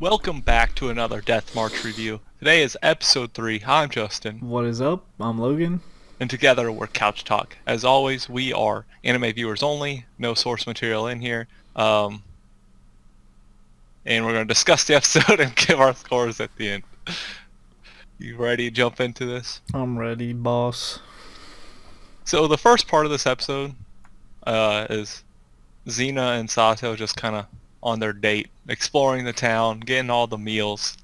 Welcome back to another Death March review. Today is episode 3. I'm Justin. What is up? I'm Logan. And together we're Couch Talk. As always, we are anime viewers only, no source material in here. And we're going to discuss the episode and give our scores at the end. You ready to jump into this? I'm ready, boss. So the first part of this episode is Xena and Sato just kind of on their date, exploring the town, getting all the meals.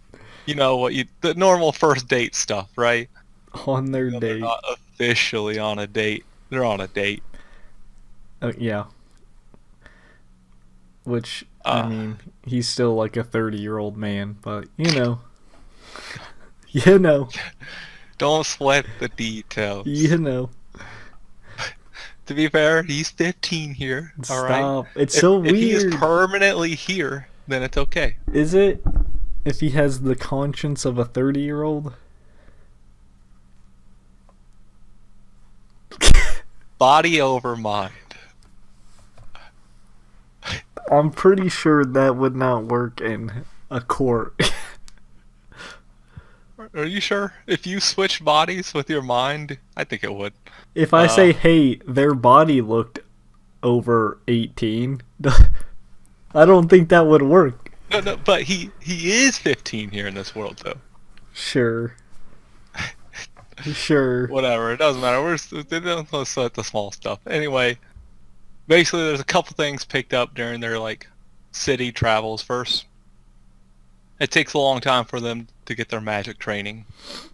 You know the normal first date stuff, right? On their They're date. not officially on a date. They're on a date. Yeah. Which, I mean, he's still like a 30-year-old man, but, you know. You know. Don't sweat the details. You know. To be fair, he's 15 here. All right. Stop. It's so If he is weird. permanently here, then it's okay. Is it? If he has the conscience of a 30-year-old? Body over mind. I'm pretty sure that would not work in a court. Are you sure? If you switch bodies with your mind, I think it would. If I say, hey, their body looked over 18, I don't think that would work. No, but he is 15 here in this world, though. Sure. Sure. Whatever, it doesn't matter. Let's sweat the small stuff. Anyway, basically, there's a couple things picked up during their city travels. First, it takes a long time for them to get their magic training.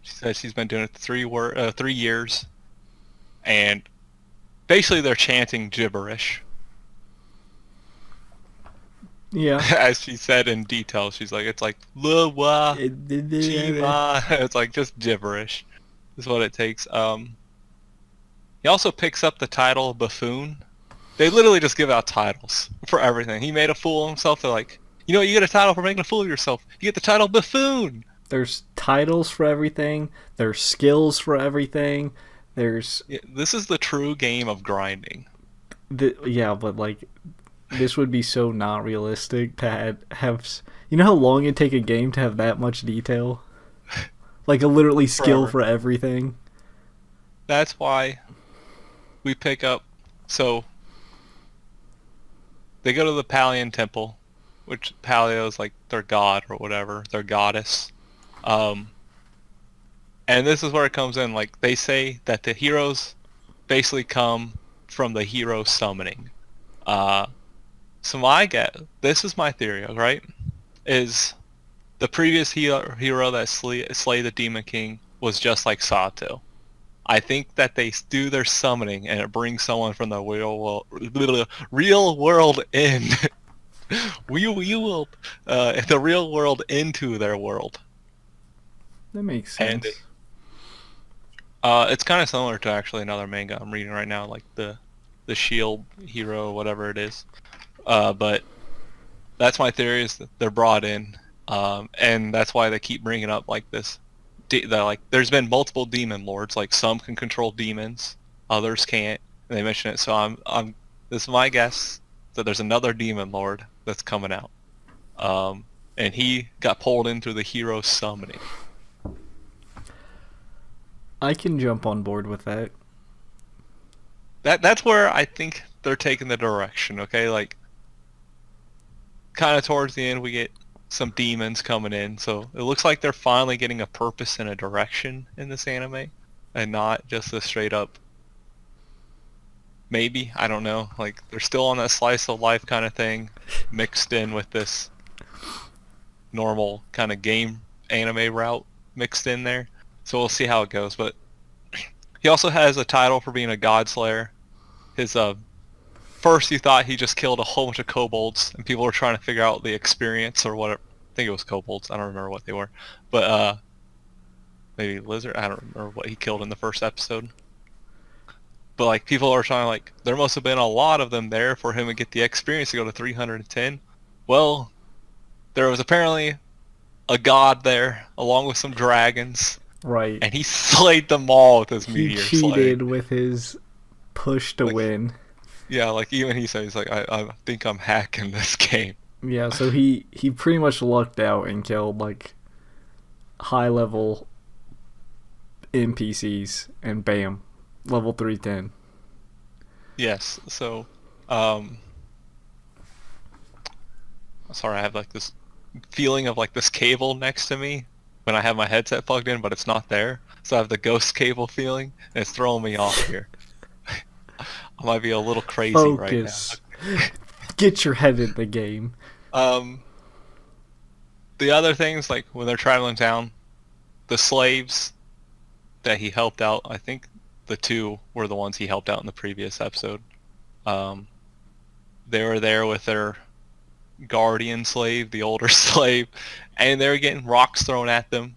She says she's been doing it 3 years, and basically they're chanting gibberish. Yeah. As she said in detail, she's like, it's like Luwa, Chima. It's like just gibberish. Is what it takes. He also picks up the title Buffoon. They literally just give out titles for everything. He made a fool of himself. They're like, you get a title for making a fool of yourself. You get the title Buffoon. There's titles for everything. There's skills for everything. There's... Yeah, this is the true game of grinding. Yeah, but this would be so not realistic to have... You know how long it'd take a game to have that much detail? Like a literally skill for everything. That's why we pick up... So, they go to the Palian Temple, which Paleo is like their god or whatever, their goddess. And this is where it comes in. Like, they say that the heroes basically come from the hero summoning. So this is my theory, right? Is the previous hero that slay the Demon King was just like Sato. I think that they do their summoning and it brings someone from the real world in. The real world into their world. That makes sense. And it's kind of similar to actually another manga I'm reading right now, like the Shield hero, whatever it is. But that's my theory, is that they're brought in, and that's why they keep bringing up like this. There's been multiple demon lords. Like, some can control demons, others can't. And they mention it, so this is my guess that there's another demon lord that's coming out, and he got pulled in through the hero summoning. I can jump on board with that. That's where I think they're taking the direction. Okay, like kind of towards the end we get some demons coming in, so it looks like they're finally getting a purpose and a direction in this anime, and not just a straight up. Maybe, I don't know. Like, they're still on that slice of life kind of thing, mixed in with this normal kind of game anime route mixed in there. So we'll see how it goes. But he also has a title for being a god slayer. His first you thought he just killed a whole bunch of kobolds, and people were trying to figure out the experience or whatever. I think it was kobolds. I don't remember what they were, but maybe lizard. I don't remember what he killed in the first episode. But like, people are trying to there must have been a lot of them there for him to get the experience to go to 310. Well, there was apparently a god there along with some dragons. Right. And he slayed them all with his meteor He cheated with his push to win. Yeah, like even he said, he's like, I think I'm hacking this game. Yeah, so he pretty much lucked out and killed like high level NPCs, and bam, level 310. Yes. So, um, sorry, I have like this feeling of like this cable next to me when I have my headset plugged in, but it's not there. So I have the ghost cable feeling, and it's throwing me off here. I might be a little crazy right now. Focus. Get your head in the game. Um, the other things, like when they're traveling down, the slaves that he helped out, I think the two were the ones he helped out in the previous episode. Um, they were there with their guardian slave, the older slave, and they were getting rocks thrown at them,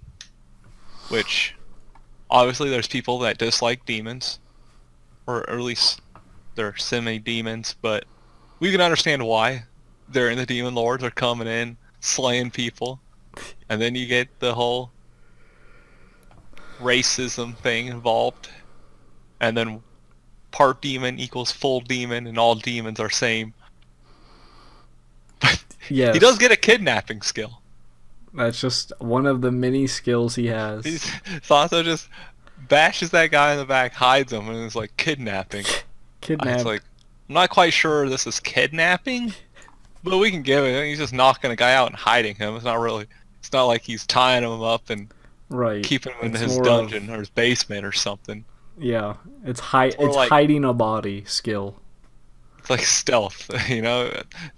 which obviously there's people that dislike demons, or at least they're semi-demons, but we can understand why. They're in the demon lords are coming in, slaying people, and then you get the whole racism thing involved, and then part demon equals full demon, and all demons are same. But Yes. he does get a kidnapping skill. That's just one of the many skills he has. Santo just bashes that guy in the back, hides him, and is like kidnapping. Kidnap. It's like, I'm not quite sure this is kidnapping, but we can give it. He's just knocking a guy out and hiding him. It's not like he's tying him up and Right. keeping him in It's his more dungeon or his basement or something. Yeah, it's more like- hiding a body skill. It's like stealth, you know?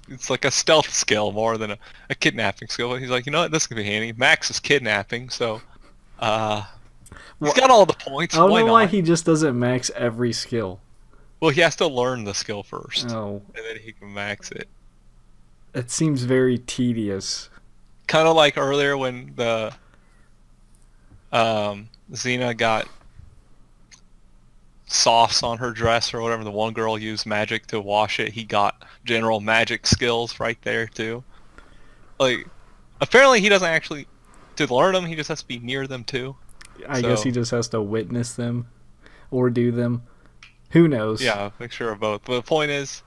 It's like a stealth skill more than a kidnapping skill. He's like, you know what, this could be handy. Max is kidnapping, so he's got all the points. I don't Why know not? why he just doesn't max every skill. Well, he has to learn the skill first, Oh, and then he can max it. it seems very tedious. Kind of like earlier when the Xena got sauce on her dress or whatever. The one girl used magic to wash it. He got general magic skills right there too. Like, apparently he doesn't actually to learn them. He just has to be near them too. I guess he just has to witness them or do them. Who knows? Yeah, a mixture of both. But the point is,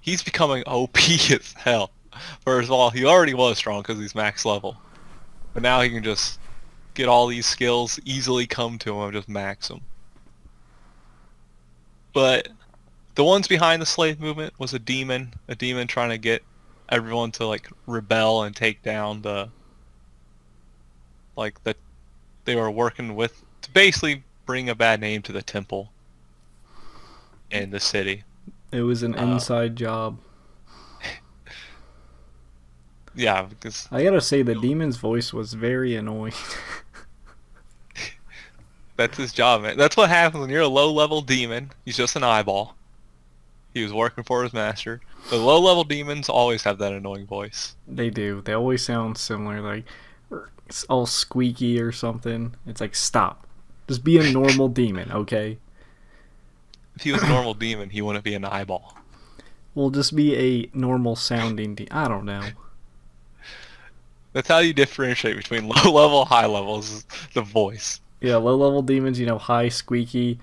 he's becoming OP as hell. First of all, he already was strong because he's max level, but now he can just get all these skills easily come to him, just max them. But the ones behind the slave movement was a demon trying to get everyone to like rebel and take down they were working with to basically bring a bad name to the temple in the city. It was an inside job. Yeah, because I gotta say, the demon's voice was very annoying. that's his job, man. That's what happens when you're a low-level demon. He's just an eyeball. He was working for his master. The low-level demons always have that annoying voice. They do. They always sound similar, like it's all squeaky or something. It's like, stop. Just be a normal demon, okay? If he was a normal demon, he wouldn't be an eyeball. Well, just be a normal sounding I don't know. That's how you differentiate between low-level, high-level, is the voice. Yeah, low level demons, high squeaky.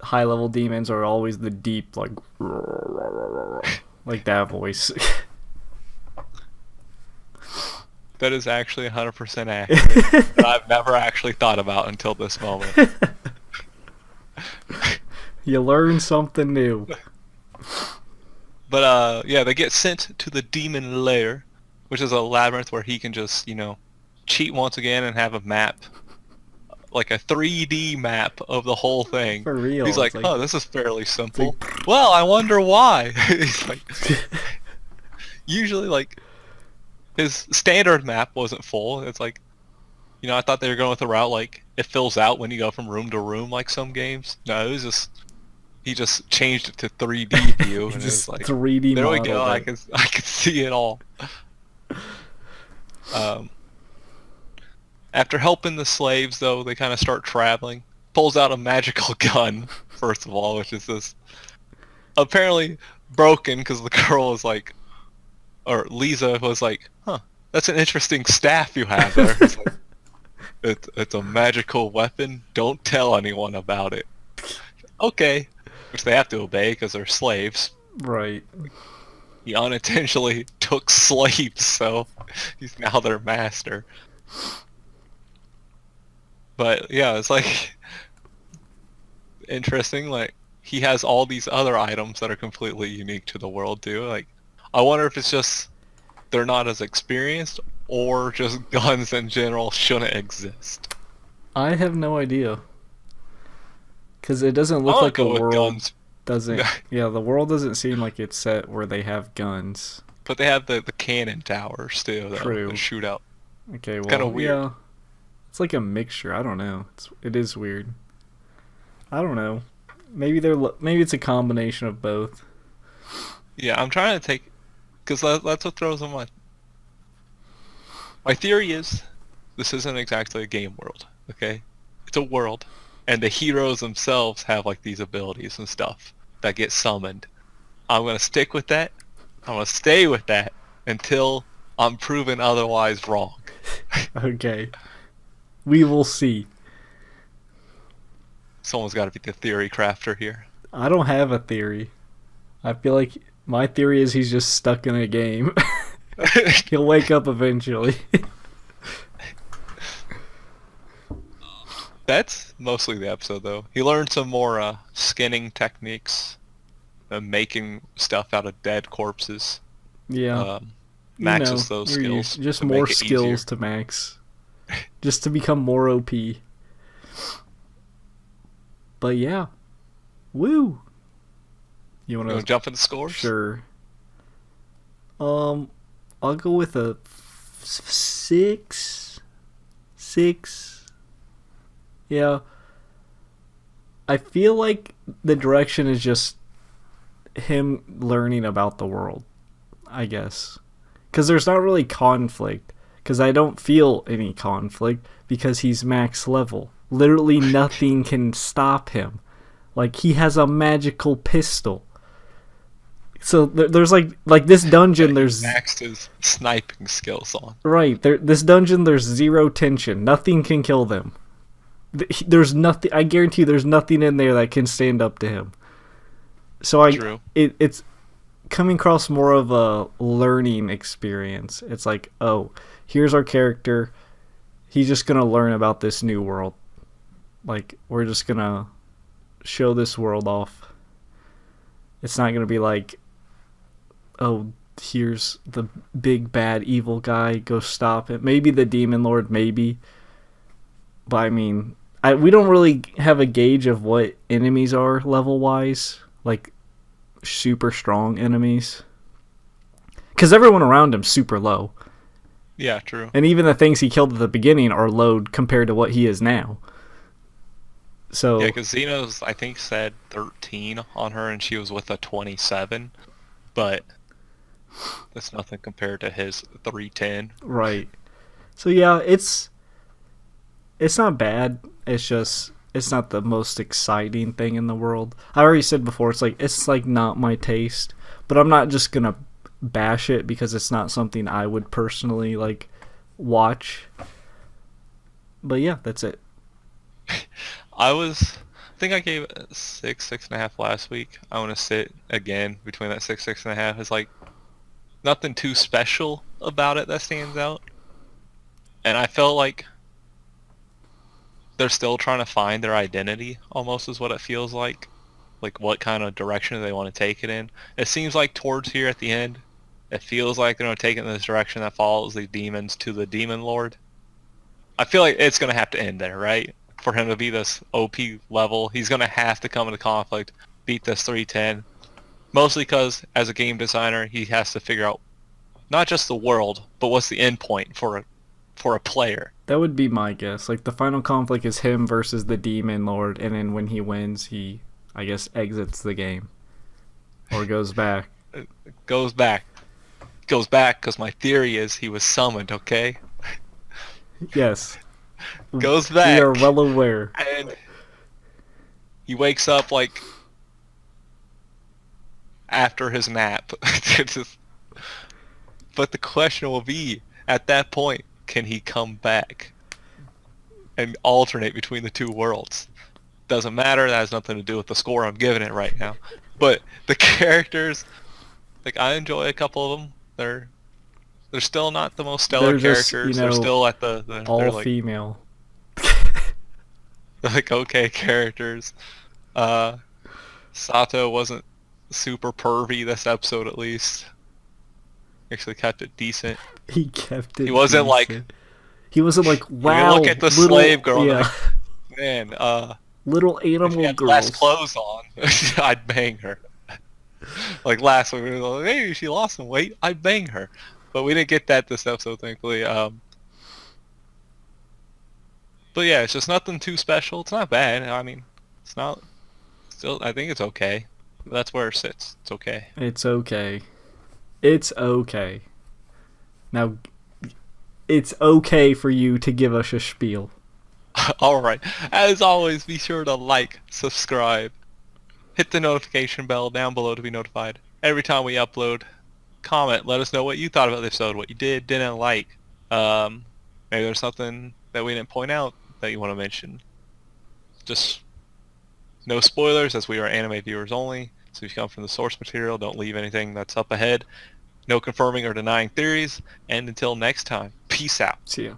High level demons are always the deep, like that voice. That is actually 100% accurate. That I've never actually thought about until this moment. You learn something new. But yeah, they get sent to the demon lair, which is a labyrinth where he can just, cheat once again and have a map, like a 3D map of the whole thing. For real. He's like, oh, this is fairly simple. Well, I wonder why. He's like, usually, like, his standard map wasn't full. It's like, I thought they were going with a route like it fills out when you go from room to room, like some games. No, it was just he just changed it to 3D view, and it was like 3D. There we go. I can see it all. After helping the slaves, though, they kind of start traveling. Pulls out a magical gun, first of all, which is this apparently broken because the girl was like, or Lisa was like, huh, that's an interesting staff you have there. It's like, it's a magical weapon. Don't tell anyone about it. Okay. Which they have to obey because they're slaves. Right. he unintentionally took slaves, so he's now their master. But yeah, it's like interesting. Like he has all these other items that are completely unique to the world too. Like I wonder if it's just they're not as experienced, or just guns in general shouldn't exist. I have no idea. Because it doesn't I look want like to the go with world guns, doesn't. Yeah, the world doesn't seem like it's set where they have guns. but they have the cannon towers too, though, the True. shootout. Okay, Kind of well, weird. yeah. It's like a mixture. I don't know. It is weird. I don't know. Maybe it's a combination of both. Yeah, I'm trying to take, because that's what throws in my theory is this isn't exactly a game world, okay? It's a world, and the heroes themselves have like these abilities and stuff that get summoned. I'm gonna stick with that. I'm gonna stay with that until I'm proven otherwise wrong. Okay. We will see. Someone's got to be the theory crafter here. I don't have a theory. I feel like my theory is he's just stuck in a game. He'll wake up eventually. That's mostly the episode, though. He learned some more skinning techniques, making stuff out of dead corpses. Yeah. Maxes those skills. Just to more make it skills easier. to max. Just to become more OP. But yeah. Woo. You You want want to to jump into scores? Sure. I'll go with a 6. 6. Yeah. I feel like the direction is just him learning about the world, I guess. Because there's not really conflict. Because I don't feel any conflict because he's max level. Literally nothing can stop him. Like, he has a magical pistol. So there's like this dungeon, there's... Maxed his sniping skills on. Right, this dungeon, there's zero tension. Nothing can kill them. There's nothing, I guarantee you there's nothing in there that can stand up to him. So True. It's coming across more of a learning experience. It's like, oh, here's our character. He's just going to learn about this new world. Like, we're just going to show this world off. It's not going to be like, oh, here's the big bad evil guy, go stop it. Maybe the demon lord, maybe. But I mean, we don't really have a gauge of what enemies are level-wise. Like, super strong enemies. Because everyone around him's super low. Yeah, true. And even the things he killed at the beginning are low compared to what he is now. So Yeah, because Xeno's, I think, said 13 on her, and she was with a 27. But that's nothing compared to his 310. right. So yeah, it's not bad. It's just it's not the most exciting thing in the world. I already said before, it's like not my taste, but I'm not just gonna bash it because it's not something I would personally like watch. But yeah, that's it. I think I gave it a 6.5 last week. I want to sit again between that 6.5. It's like nothing too special about it that stands out. And I felt like they're still trying to find their identity, almost is what it feels like. Like what kind of direction do they want to take it in. It seems like towards here at the end, it feels like they're going to take it in this direction that follows the demons to the demon lord. I feel like it's going to have to end there, right? For him to be this OP level, he's going to have to come into conflict, beat this 310. Mostly because, as a game designer, he has to figure out not just the world, but what's the end point for a player. That would be my guess. Like, the final conflict is him versus the demon lord, and then when he wins, he, I guess, exits the game. Or goes back. Goes back because my theory is he was summoned, okay? Yes. Goes back. We are well aware. And he wakes up, like, after his nap. But the question will be, at that point, can he come back and alternate between the two worlds? Doesn't matter. That has nothing to do with the score I'm giving it right now. But the characters Like I enjoy a couple of them. They're still not the most stellar They're just, characters. They're still at they're all like female. they're like okay characters. Uh, Sato wasn't super pervy this episode at least. Actually kept it decent. He kept it. He wasn't like decent. He wasn't like, you wow, look at the little, slave girl and yeah, like, man, little if she animal had less girls. clothes on, I'd bang her. Like last week we were like, hey, she lost some weight, I'd bang her. But we didn't get that this episode, thankfully. But yeah, it's just nothing too special. It's not bad. I mean, it's not. Still, I think it's okay. That's where it sits. It's okay. It's okay. It's okay. Now, it's okay for you to give us a spiel. All right. As always, be sure to like, subscribe, hit the notification bell down below to be notified every time we upload. Comment. Let us know what you thought about the episode, what you didn't like. Maybe there's something that we didn't point out that you want to mention. Just no spoilers, as we are anime viewers only. So if you come from the source material, don't leave anything that's up ahead. No confirming or denying theories. And until next time, peace out. See ya.